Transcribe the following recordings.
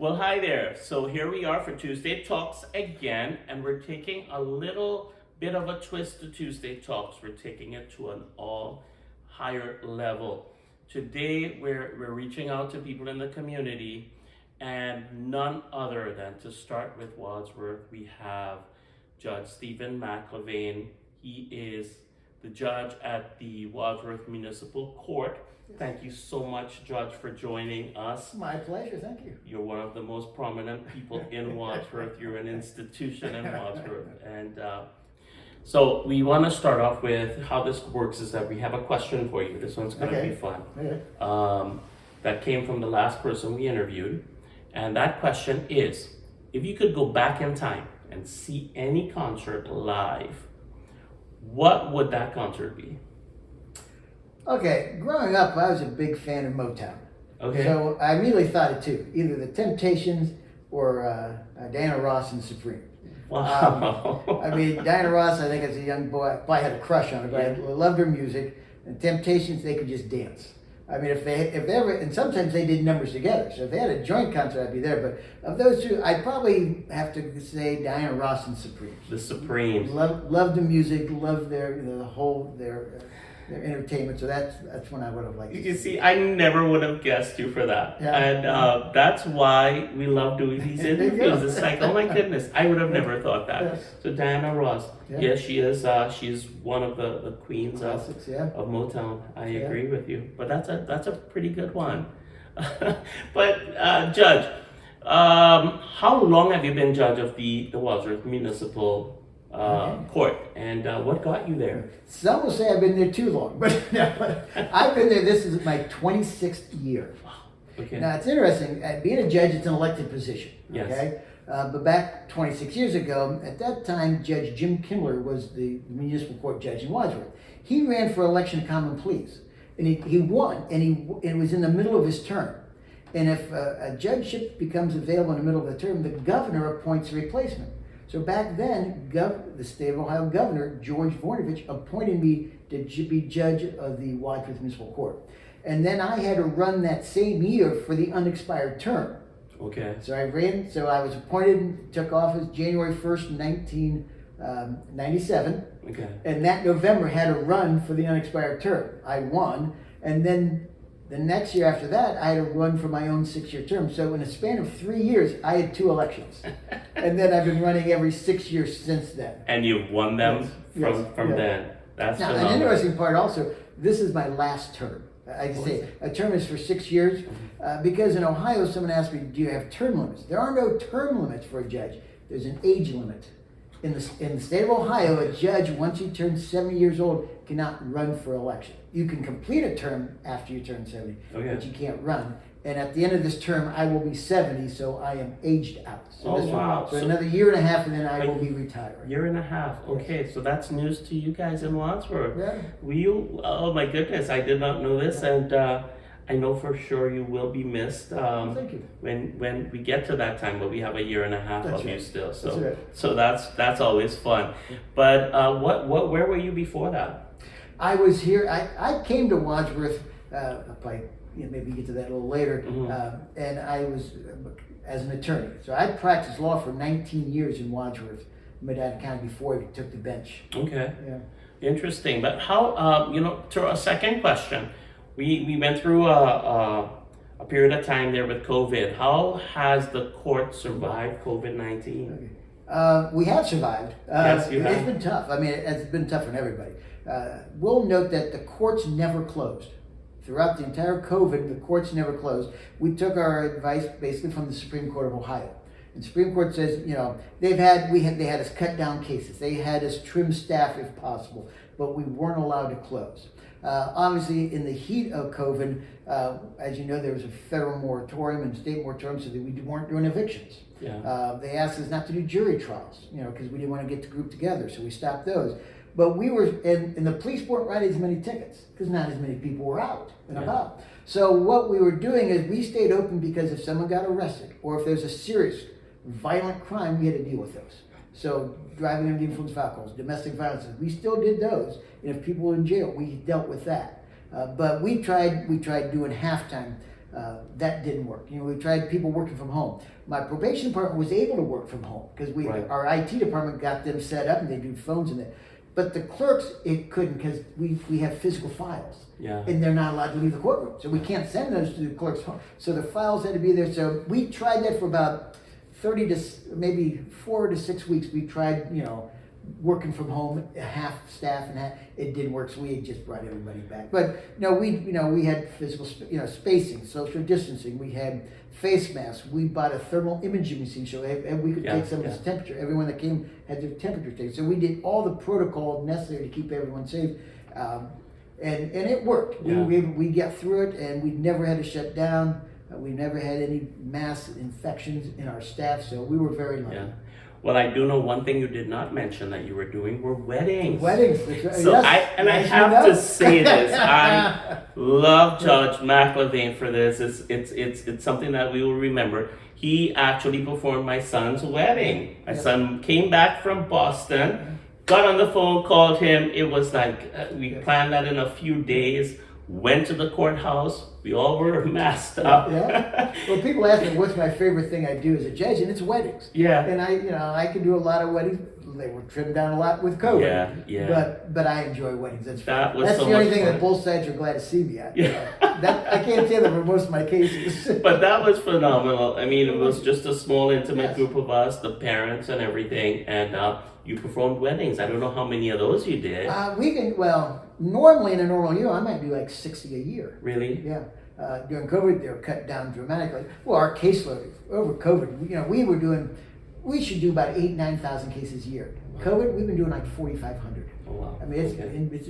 Well, hi there. So here we are for Tuesday Talks again, and we're taking a little bit of a twist to Tuesday Talks. We're taking it to an all higher level. Today, we're reaching out to people in the community, and none other than to start with Wadsworth, we have Judge Stephen Mcllvaine. He is the judge at the Wadsworth Municipal Court. Thank you so much, Judge, for joining us. My pleasure, thank you. You're one of the most prominent people in Wadsworth. You're an institution in Wadsworth. And so we want to start off with how this works is that we have a question for you. This one's going to be fun. Okay. That came from the last person we interviewed. And that question is, if you could go back in time and see any concert live, what would that concert be? Okay, growing up, I was a big fan of Motown. Okay. So I immediately thought of two, either the Temptations or Diana Ross and Supreme. Wow. I mean, Diana Ross, I think as a young boy, I probably had a crush on her, but I loved her music. And Temptations, they could just dance. I mean, if they ever, and sometimes they did numbers together. So if they had a joint concert, I'd be there. But of those two, I'd probably have to say Diana Ross and Supreme. The Supremes. Love the music, love their their entertainment. So that's when I would have liked. You see, I never would have guessed you for that. Yeah. And that's why we love doing these There you interviews. go. It's like, oh my goodness, I would have never thought that. Yes. So Diana Ross, Yeah. yes, she is. She's one of the queens of Classics, yeah. Motown. I Yeah. agree with you. But that's a pretty good one. But Judge, how long have you been judge of the Wadsworth Municipal Court, and what got you there? Some will say I've been there too long, but no, I've been there. This is my 26th year. Okay. Now it's interesting. Being a judge, it's an elected position. Yes. Okay. But back 26 years ago, at that time, Judge Jim Kindler was the municipal court judge in Wadsworth. He ran for election of common pleas, and he won, and it was in the middle of his term. And if a judgeship becomes available in the middle of the term, the governor appoints a replacement. So back then, the state of Ohio governor, George Voinovich, appointed me to be judge of the Wadsworth Municipal Court. And then I had to run that same year for the unexpired term. Okay. So I ran, so I was appointed, took office January 1st, 1997. Okay. And that November had to run for the unexpired term. I won. And then the next year after that, I had to run for my own 6-year term. So in a span of 3 years, I had 2 elections. And then I've been running every 6 years since then. And you've won them Yes. from Yeah. then. That's Now, phenomenal. an interesting part also, this is my last term. I can say a term is for 6 years because in Ohio, someone asked me, do you have term limits? There are no term limits for a judge. There's an age limit. In the state of Ohio, a judge, once you turn 70 years old, cannot run for election. You can complete a term after you turn 70, Okay. but you can't run. And at the end of this term, I will be 70, so I am aged out. So Oh, wow. So So- another year and a half, and then I will be retiring. Year and a half. Okay, so that's news to you guys in Wadsworth. Yeah. Oh my goodness, I did not know this, and I know for sure you will be missed. Thank you. When we get to that time, but we have a year and a half That's of you right. still. So That's right. so that's always fun. But where were you before that? I was here. I came to Wadsworth. Maybe get to that a little later. Mhm. And I was as an attorney. So I practiced law for 19 years in Wadsworth, Medina County, before I took the bench. Okay. Yeah. Interesting. But how, to a second question, we went through a period of time there with COVID. How has the court survived COVID-19? Okay. We have survived. Yes, you have. It's been tough. I mean, it's been tough on everybody. We'll note that the courts never closed. Throughout the entire COVID, the courts never closed. We took our advice basically from the Supreme Court of Ohio. And the Supreme Court says, they had us cut down cases. They had us trim staff if possible, but we weren't allowed to close. Obviously, in the heat of COVID, as you know, there was a federal moratorium and state moratorium, so that we weren't doing evictions. Yeah. They asked us not to do jury trials, because we didn't want to get the group together, so we stopped those. But we were, and the police weren't writing as many tickets because not as many people were out and about. So what we were doing is we stayed open because if someone got arrested or if there's a serious violent crime, we had to deal with those. So driving under the influence of alcohol, domestic violence, we still did those. And if people were in jail, we dealt with that. But we tried doing halftime That didn't work. You know, we tried people working from home. My probation department was able to work from home because Right. our IT department got them set up and they do phones in it. But the clerks, it couldn't because we have physical files. Yeah. And they're not allowed to leave the courtroom. So we can't send those to the clerk's home. So the files had to be there. So we tried that for about 30 to maybe 4 to 6 weeks. We tried, you know, working from home, half staff and half. It didn't work, so we just brought everybody back. But no, we had physical, spacing, social distancing. We had face masks. We bought a thermal imaging machine so we could take someone's temperature. Everyone that came had their temperature taken. So we did all the protocol necessary to keep everyone safe. And it worked. Yeah. We got through it, and we never had to shut down. We never had any mass infections in our staff, so we were very lucky. Yeah. Well, I do know one thing you did not mention that you were doing were weddings. Weddings. So yes, I have to say this. I love Judge McIlvaine for this. It's something that we will remember. He actually performed my son's wedding. My son came back from Boston, got on the phone, called him. It was like we planned that in a few days. Went to the courthouse. We all were masked up. Yeah. Well, people ask me what's my favorite thing I do as a judge, and it's weddings. Yeah. And I can do a lot of weddings. They were trimmed down a lot with COVID. Yeah, yeah. But I enjoy weddings. That's so the only much thing fun. that both sides are glad to see me at. Yeah. I can't say that for most of my cases. But that was phenomenal. I mean, it was just a small, intimate Yes. group of us, the parents and everything, and you performed weddings. I don't know how many of those you did. Normally in a normal year, I might do like 60 a year. Really? Yeah. During COVID, they were cut down dramatically. Well, our caseload over COVID, we should do about 9,000 cases a year. COVID, we've been doing like 4,500. Oh, wow. I mean, it's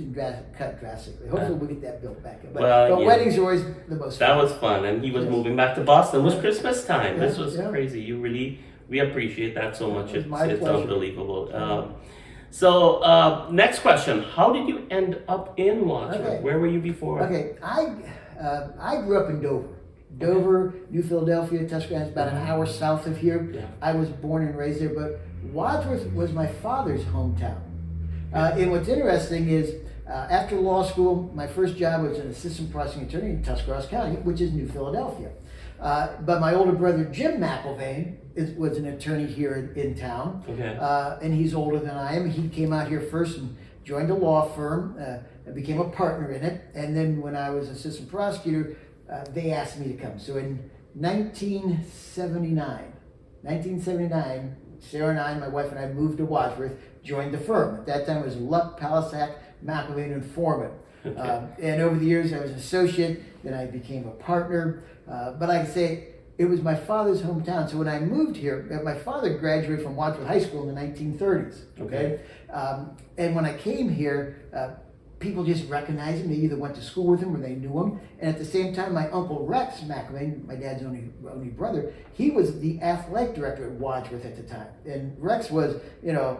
Okay. cut drastically. Hopefully, we'll get that built back up. But, Well, yeah. weddings are always the most That fun. was fun, and he was Yes. moving back to Boston. It was Christmas time. Yeah, This was yeah. crazy. We appreciate that so much. It was my It's pleasure. unbelievable. Next question: how did you end up in Wadsworth? Okay. Where were you before? Okay, I grew up in Dover. Dover, New Philadelphia, Tuscaloosa, it's about an hour south of here. Yeah. I was born and raised there, but Wadsworth was my father's hometown. And what's interesting is, after law school, my first job was an assistant prosecuting attorney in Tuscaloosa County, which is New Philadelphia. But my older brother, Jim McIlvaine, was an attorney here in town. Okay. And he's older than I am. He came out here first and joined a law firm and became a partner in it. And then when I was assistant prosecutor, they asked me to come. So in 1979, Sarah and I, my wife and I, moved to Wadsworth, joined the firm. At that time, it was Luck, Palisac, McIlvaine, and Foreman. Okay. And over the years, I was an associate, then I became a partner. But like I say, it was my father's hometown. So when I moved here, my father graduated from Wadsworth High School in the 1930s. Okay. And when I came here, people just recognized him. They either went to school with him or they knew him. And at the same time, my uncle Rex McIlvaine, my dad's only brother, he was the athletic director at Wadsworth at the time. And Rex was, a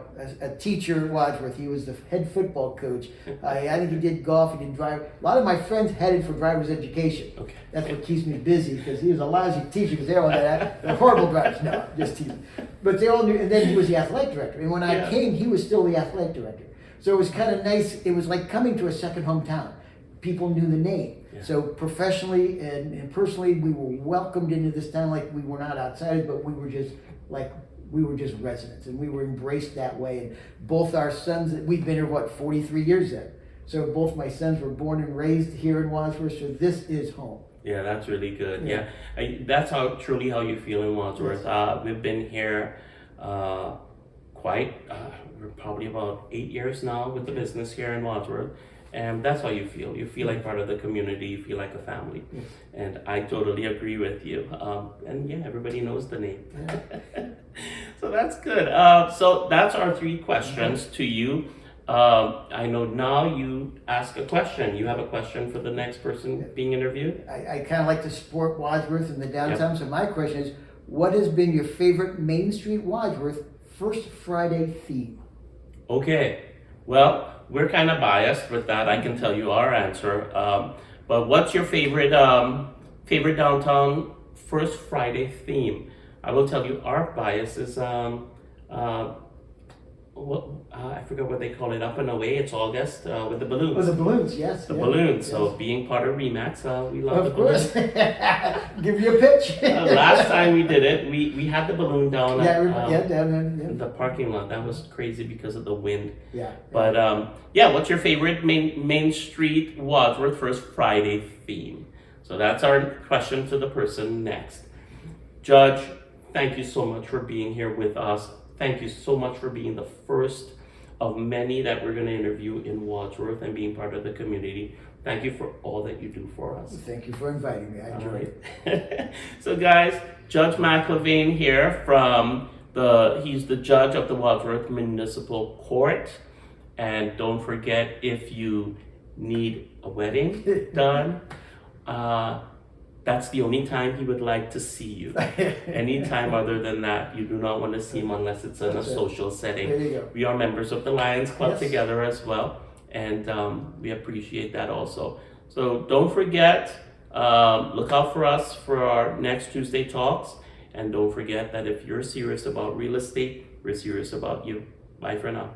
teacher at Wadsworth. He was the head football coach. I think he did golf, he did drive. A lot of my friends headed for driver's education. Okay. That's what keeps me busy, because he was a lousy teacher, because they all had they're horrible drivers. No, just teasing. But they all knew, and then he was the athletic director. And when I came, he was still the athletic director. So it was kind of nice. It was like coming to a second hometown. People knew the name. Yeah. So professionally and personally, we were welcomed into this town like we were not outsiders, but we were just residents, and we were embraced that way. And both our sons, we've been here 43 years then. So both my sons were born and raised here in Wadsworth. So this is home. Yeah, that's really good. Yeah. That's truly how you feel in Wadsworth. Yes. We've been here we're probably about 8 years now with the business here in Wadsworth, and that's how you feel. You feel like part of the community. You feel like a family, Yes. and I totally agree with you. And yeah, everybody knows the name. Yeah. So that's good. So that's our 3 questions to you. I know now you ask a question. You have a question for the next person being interviewed? I kind of like to support Wadsworth in the downtown. So my question is, what has been your favorite Main Street Wadsworth First Friday theme? Okay, well, we're kind of biased with that. I can tell you our answer. But what's your favorite downtown First Friday theme? I will tell you our bias is I forgot what they call it, up and away. It's August with the balloons. Oh, the balloons, yes. The yeah, balloons. yes. So being part of Remax, we love the Of course. balloons. Give you a pitch. Last time we did it, we had the balloon down Yeah, down in the parking lot. That was crazy because of the wind. yeah. But yeah, what's your favorite Main Street Wadsworth First Friday theme? So that's our question to the person next. Judge, thank you so much for being here with us. Thank you so much for being the first of many that we're going to interview in Wadsworth and being part of the community. Thank you for all that you do for us. Thank you for inviting me. I enjoyed it. So guys, Judge McIlvaine here he's the judge of the Wadsworth Municipal Court. And don't forget, if you need a wedding done, that's the only time he would like to see you. Anytime other than that, you do not want to see him unless it's in a social setting. There you go. We are members of the Lions Club Yes. together as well, and we appreciate that also. So don't forget, look out for us for our next Tuesday talks, and don't forget that if you're serious about real estate, we're serious about you. Bye for now.